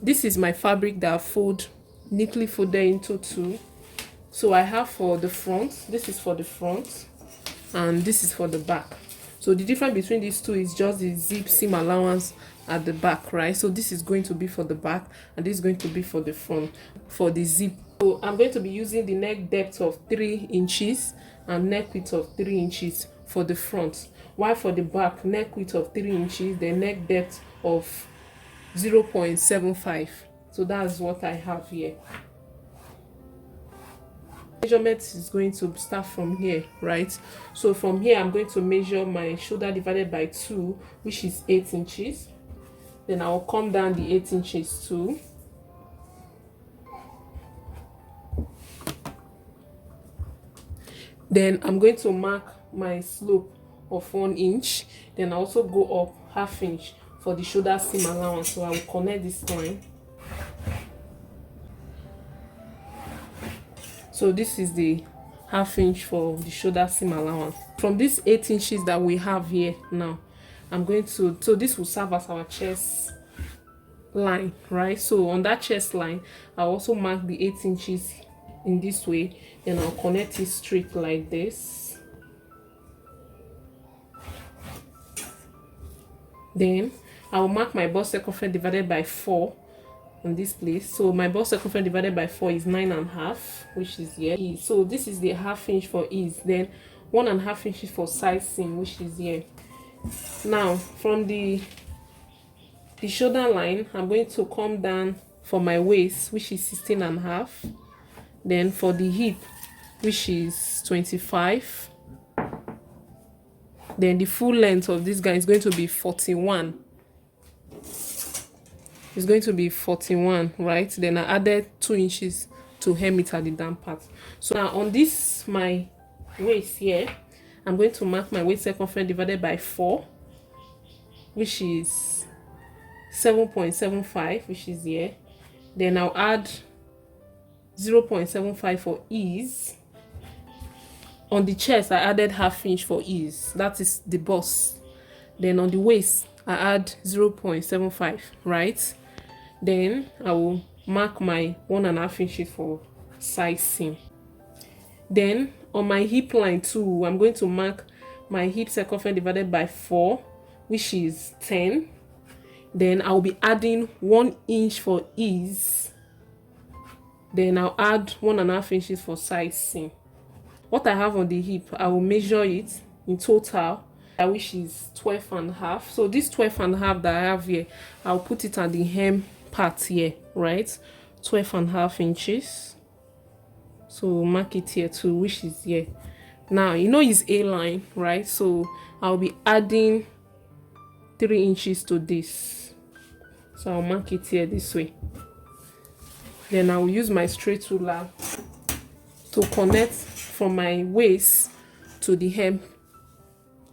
this is my fabric that I neatly folded into two. So I have for the front, this is for the front, and this is for the back. So the difference between these two is just the zip seam allowance at the back, right? So this is going to be for the back, and this is going to be for the front, for the zip. So I'm going to be using the neck depth of 3 inches and neck width of 3 inches for the front, while for the back, neck width of 3 inches, the neck depth of 0.75. So that's what I have here. Measurement is going to start from here, right? So from here I'm going to measure my shoulder divided by 2, which is 8 inches. Then I will come down the 8 inches too. Then I'm going to mark my slope of 1 inch. Then I also go up ½ inch for the shoulder seam allowance. So I will connect this line. So this is the ½ inch for the shoulder seam allowance. From these 8 inches that we have here now, I'm going to, so this will serve as our chest line, right? So on that chest line, I'll also mark the 8 inches in this way. Then I'll connect it straight like this. Then I'll mark my bust circumference divided by 4 on this place. So my bust circumference divided by 4 is 9.5, which is here. So this is the ½ inch for ease. Then 1.5 inches for side seam, which is here. Now from the shoulder line, I'm going to come down for my waist, which is 16.5. Then for the hip, which is 25. Then the full length of this guy is going to be 41. It's going to be 41, right? Then I added 2 inches to hem it at the down part. So now on this, my waist here, I'm going to mark my waist circumference divided by 4, which is 7.75, which is here. Then I'll add 0.75 for ease. On the chest, I added ½ inch for ease. That is the bust. Then on the waist, I add 0.75, right? Then I will mark my 1.5 inches for side seam. Then on my hip line too, I'm going to mark my hip circumference divided by 4, which is 10. Then I'll be adding 1 inch for ease. Then I'll add 1.5 inches for side seam. What I have on the hip, I will measure it in total, which is 12.5. So this 12.5 that I have here, I'll put it at the hem part here, right? 12.5 inches. So mark it here too, which is here. Now you know it's A line, right? So I'll be adding 3 inches to this. So I'll mark it here this way. Then I will use my straight ruler to connect from my waist to the hem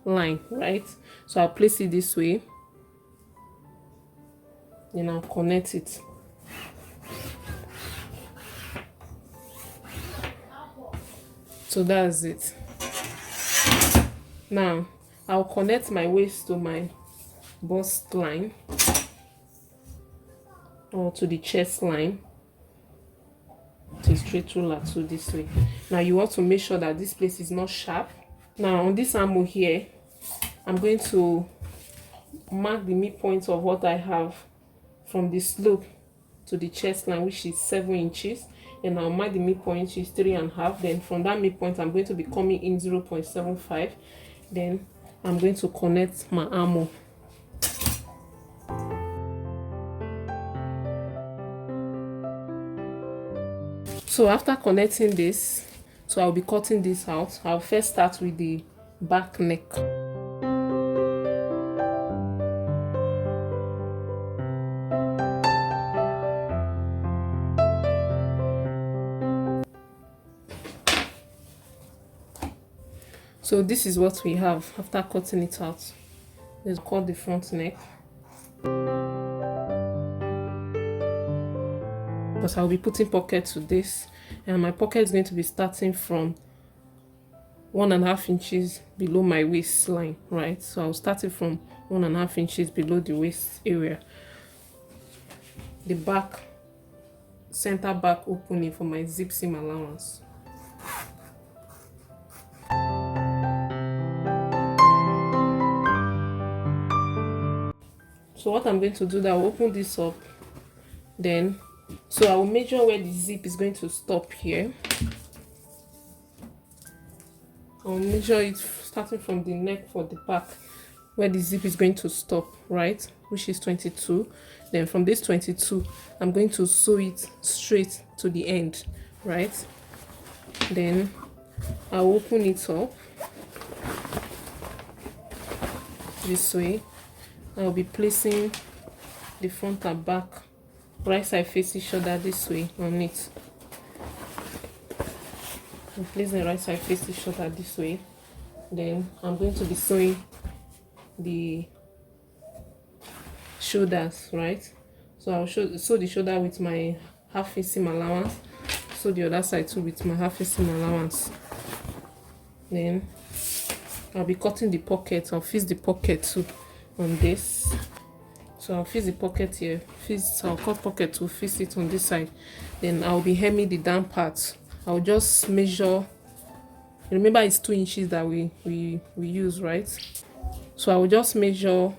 line, right? So I'll place it this way. Then I'll connect it. So that's it. Now I'll connect my waist to my bust line or to the chest line. To straight ruler to this way. Now you want to make sure that this place is not sharp. Now on this armhole here, I'm going to mark the midpoint of what I have from the slope to the chest line, which is 7 inches. And I'll mark the midpoint, which is 3.5. Then from that midpoint, I'm going to be coming in 0.75. Then I'm going to connect my armhole. So after connecting this, so I'll be cutting this out. I'll first start with the back neck. So this is what we have after cutting it out. Let's cut the front neck. Because I'll be putting pocket to this, and my pocket is going to be starting from 1.5 inches below my waistline, right? So I'll start it from 1.5 inches below the waist area. the back, center back opening for my zip seam allowance. So what I'm going to do, that I'll open this up, then so I will measure where the zip is going to stop here. I'll measure it starting from the neck for the back, where the zip is going to stop, right, which is 22. Then from this 22, I'm going to sew it straight to the end, right? Then I'll open it up this way. I'll be placing the front and back right side face each other this way on it. I'm placing the right side face each other this way. Then I'm going to be sewing the shoulders, right? So I'll sew the shoulder with my half face seam allowance, sew the other side too with my half face seam allowance. Then I'll be cutting the pocket. I'll fix the pocket too on this. So I'll fix the pocket here, I'll cut pocket to fix it on this side. Then I'll be hemming the down part. I'll just measure, remember it's 2 inches that we use, right? So I will just measure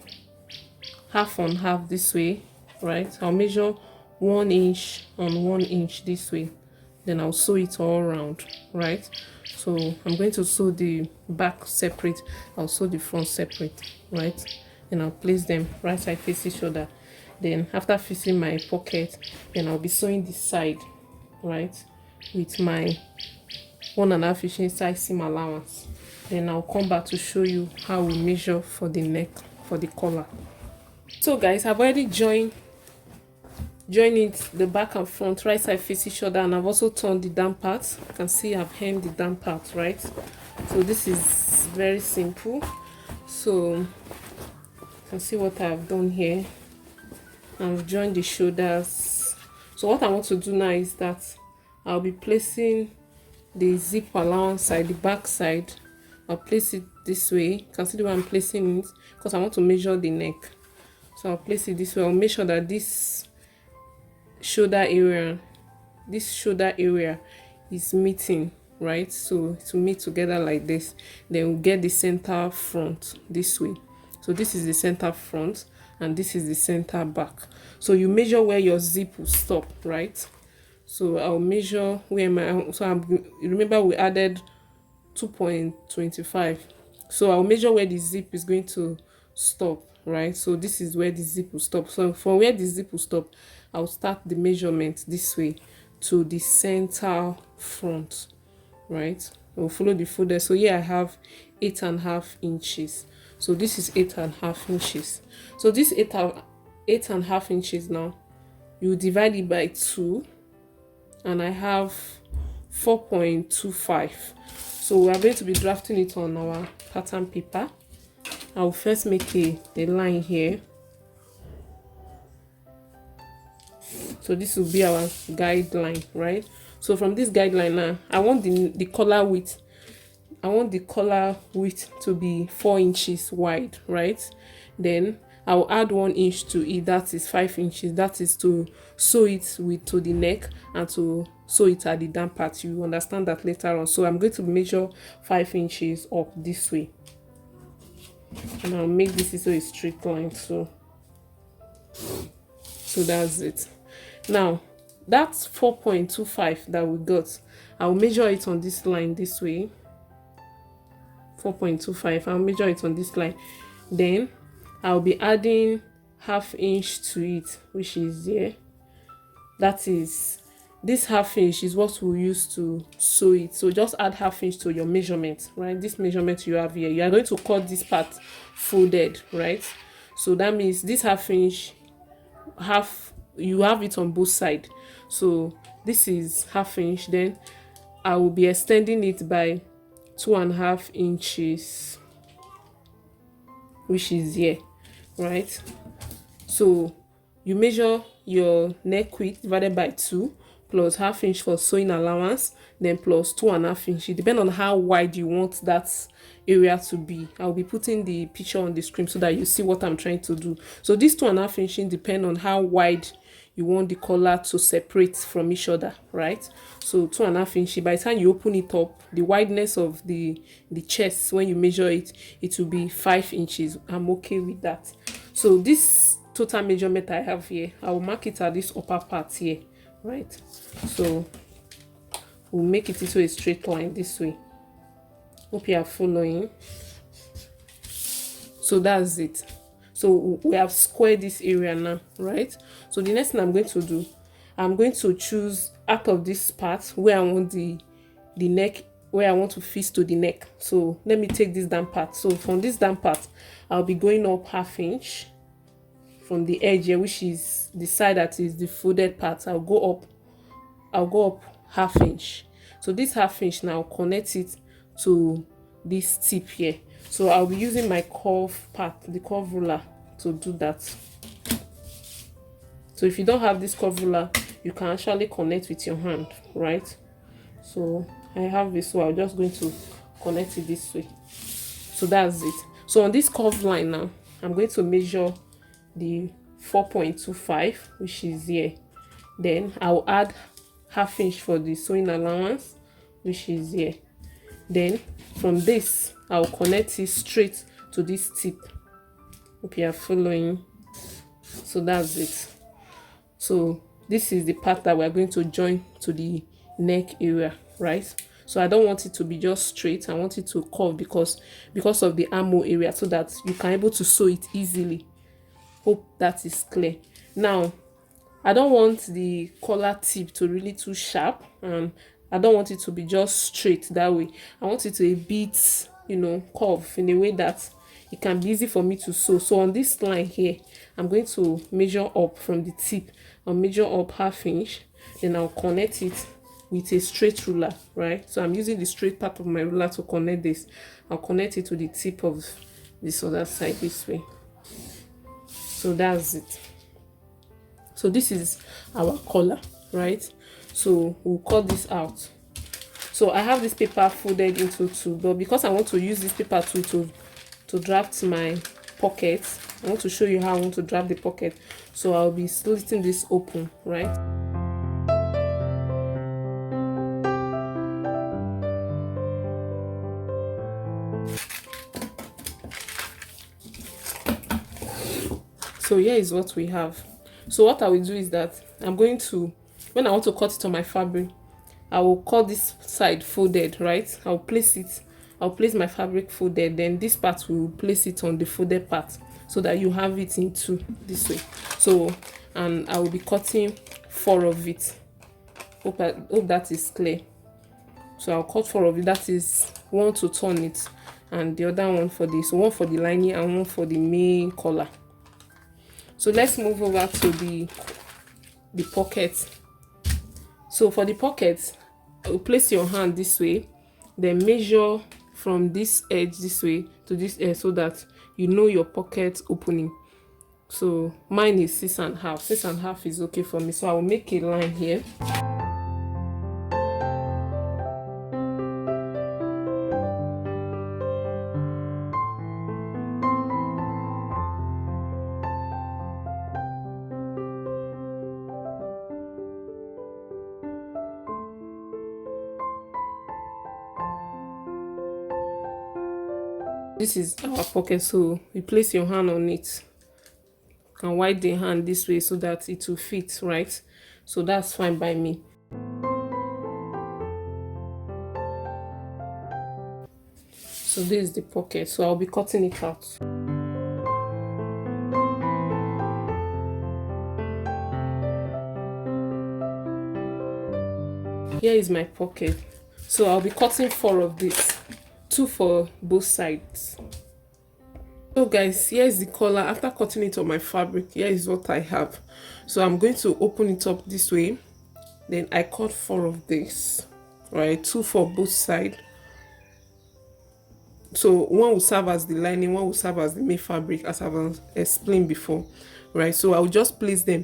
half on half this way, right? I'll measure 1 inch on 1 inch this way. Then I'll sew it all around, right? So I'm going to sew the back separate, I'll sew the front separate, right? And I'll place them right side face each other. Then after fixing my pocket, then I'll be sewing this side, right, with my 1.5 inch inside seam allowance. Then I'll come back to show you how we measure for the neck, for the collar. So guys, I've already joined it, the back and front right side face each other, and I've also turned the down part. You can see I've hemmed the down part, right? So this is very simple. So you can see what I've done here. I've joined the shoulders. So what I want to do now is that I'll be placing the zip allowance side, the back side. I'll place it this way. You can see the way I'm placing it because I want to measure the neck. So I'll place it this way. I'll make sure that this shoulder area is meeting, right? So to meet together like this. Then we'll get the center front this way. So this is the center front and this is the center back. So you measure where your zip will stop, right? So I'll measure where remember we added 2.25. So I'll measure where the zip is going to stop, right? So this is where the zip will stop. So from where the zip will stop, I'll start the measurement this way to the center front, right? I'll follow the folder. So here I have 8.5 inches. So this is 8.5 inches. So this 8.5 inches now, you divide it by 2, and I have 4.25. So we are going to be drafting it on our pattern paper. I'll first make a line here. So this will be our guideline, right? So from this guideline now, I want the collar width. I want the collar width to be 4 inches wide, right? Then I'll add 1 inch to it. That is 5 inches. That is to sew it to the neck and to sew it at the down part. You understand that later on. So I'm going to measure 5 inches up this way, and I'll make this into a straight line. So that's it. Now that's 4.25 that we got. I'll measure it on this line this way. 4.25. I'll measure it on this line. Then I'll be adding ½ inch to it, which is here. That is, this ½ inch is what we'll use to sew it. So just add ½ inch to your measurement, right? This measurement you have here, you are going to cut this part folded, right? So that means this ½ inch, you have it on both sides. So this is ½ inch. Then I will be extending it by 2.5 inches, which is here, right? So you measure your neck width divided by 2 plus ½ inch for sewing allowance, then plus 2.5 inches. It depends on how wide you want that area to be. I'll be putting the picture on the screen so that you see what I'm trying to do. So this 2.5 inches depend on how wide you want the collar to separate from each other, right? So 2.5 inches. By the time you open it up, the wideness of the chest, when you measure it, it will be 5 inches. I'm okay with that. So this total measurement I have here, I will mark it at this upper part here, right? So we'll make it into a straight line this way. Hope you are following. So that's it. So we have squared this area now, right? So the next thing I'm going to do, I'm going to choose out of this part where I want the neck, where I want to fit to the neck. So let me take this down part. So from this down part, I'll be going up 1/2 inch from the edge here, which is the side that is the folded part. I'll go up 1/2 inch. So this 1/2 inch now, connect it to this tip here. So I'll be using my curve part, the curve ruler, to do that. So if you don't have this curve ruler, you can actually connect with your hand, right? So I have this, so I'm just going to connect it this way. So that's it. So on this curve line now, I'm going to measure the 4.25, which is here. Then I'll add 1/2 inch for the sewing allowance, which is here. Then from this, I'll connect it straight to this tip. Hope you are following. So that's it. So this is the part that we're going to join to the neck area, right? So I don't want it to be just straight. I want it to curve because of the armhole area, so that you can able to sew it easily. Hope that is clear. Now, I don't want the collar tip to really too sharp, and I don't want it to be just straight that way. I want it to a bit, curve in a way that it can be easy for me to sew. So on this line here, I'm going to measure up from the tip. I'll measure up 1/2 inch, then I'll connect it with a straight ruler, right? So I'm using the straight part of my ruler to connect this. I'll connect it to the tip of this other side this way. So that's it. So this is our collar, right? So we'll cut this out. So I have this paper folded into two, but because I want to use this paper to draft my pocket, I want to show you how I want to draft the pocket. So I'll be slitting this open, right? So here is what we have. So what I will do is that I'm going to, when I want to cut it on my fabric, I will cut this side folded, right? I'll place my fabric folded, then this part will place it on the folded part, so that you have it in two this way. So, and I will be cutting 4 of it. Hope that is clear. So I'll cut 4 of it. That is 1 to turn it, and the other one for this. So 1 for the lining and 1 for the main collar. So let's move over to the pocket. So for the pocket, you place your hand this way, then measure from this edge this way to this edge, so that you know your pocket opening. So mine is 6.5. 6.5 is okay for me. So I will make a line here. This is our pocket, so you place your hand on it. You can wide the hand this way so that it will fit, right? So that's fine by me. So this is the pocket, so I'll be cutting it out. Here is my pocket. So I'll be cutting 4 of this. 2 for both sides. So guys, here is the collar. After cutting it on my fabric, here is what I have. So I'm going to open it up this way. Then I cut 4 of this, right? 2 for both sides. So one will serve as the lining, one will serve as the main fabric, as I've explained before, right? So I'll just place them.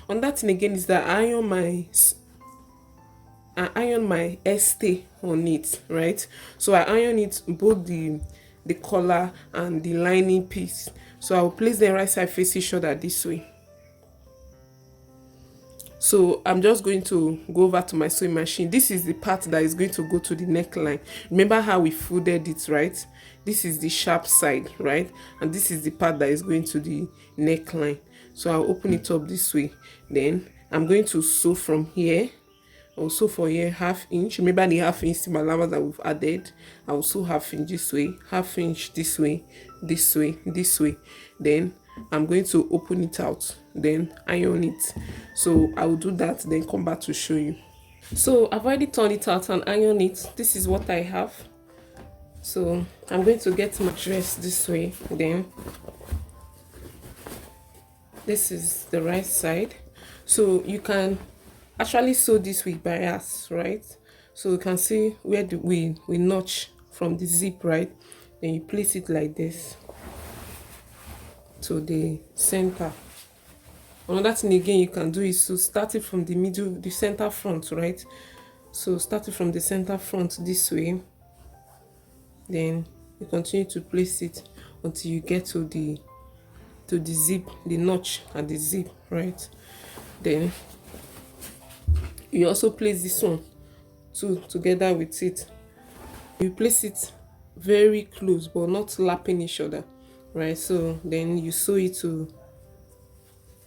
On that thing again is that I iron my stay on it, right? So I iron it, both the collar and the lining piece. So I will place them right side face each other this way. So I'm just going to go over to my sewing machine. This is the part that is going to go to the neckline. Remember how we folded it, right? This is the sharp side, right? And this is the part that is going to the neckline. So I'll open it up this way. Then I'm going to sew from here. Also for here, 1/2 inch. Remember the 1/2 inch seam allowance that we've added. I will sew 1/2 inch this way, 1/2 inch this way, this way, this way. Then I'm going to open it out, then iron it. So I will do that, then come back to show you. So I've already turned it out and iron it. This is what I have. So I'm going to get my dress this way. Then this is the right side. So you can actually sew this with bias, right? So you can see where we notch from the zip, right? Then you place it like this to the center. Another thing again you can do is to start it from the middle, the center front, right? So start it from the center front this way. Then you continue to place it until you get to the zip, the notch at the zip, right? Then you also place this one too together with it. You place it very close but not lapping each other, right? So then you sew it to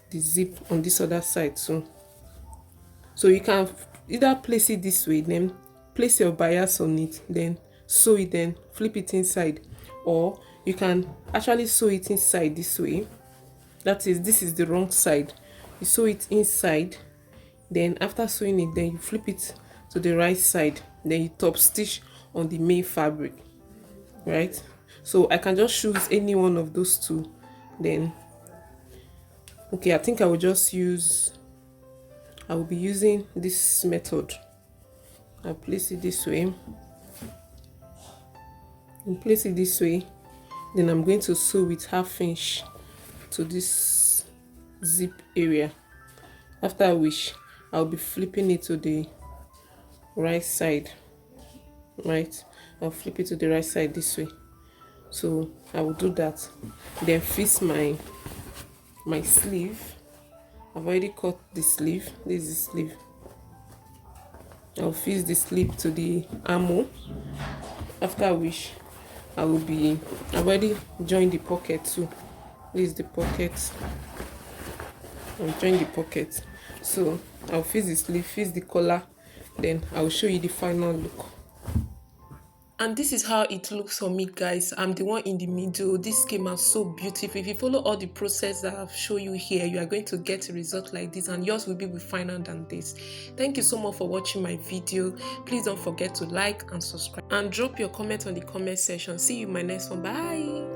the zip on this other side too. So you can either place it this way, then place your bias on it, then sew it, then flip it inside, or you can actually sew it inside this way. That is, this is the wrong side. You sew it inside, then after sewing it, then you flip it to the right side, then you top stitch on the main fabric, right? So I can just choose any one of those two. Then okay, I think I will be using this method. I'll place it this way and place it this way. Then I'm going to sew with 1/2 inch to this zip area, after which I'll be flipping it to the right side, right? I'll flip it to the right side this way. So I will do that, then fix my sleeve. I've already cut the sleeve. This is the sleeve. I'll fix the sleeve to the armhole, after which I've already joined the pocket too. This is the pocket. I'll join the pocket. So I'll fix the sleeve, fix the collar, then I'll show you the final look. And this is how it looks for me, guys. I'm the one in the middle. This came out so beautiful. If you follow all the process that I've shown you here, you are going to get a result like this, and yours will be finer than this. Thank you so much for watching my video. Please don't forget to like and subscribe and drop your comment on the comment section. See you in my next one. Bye.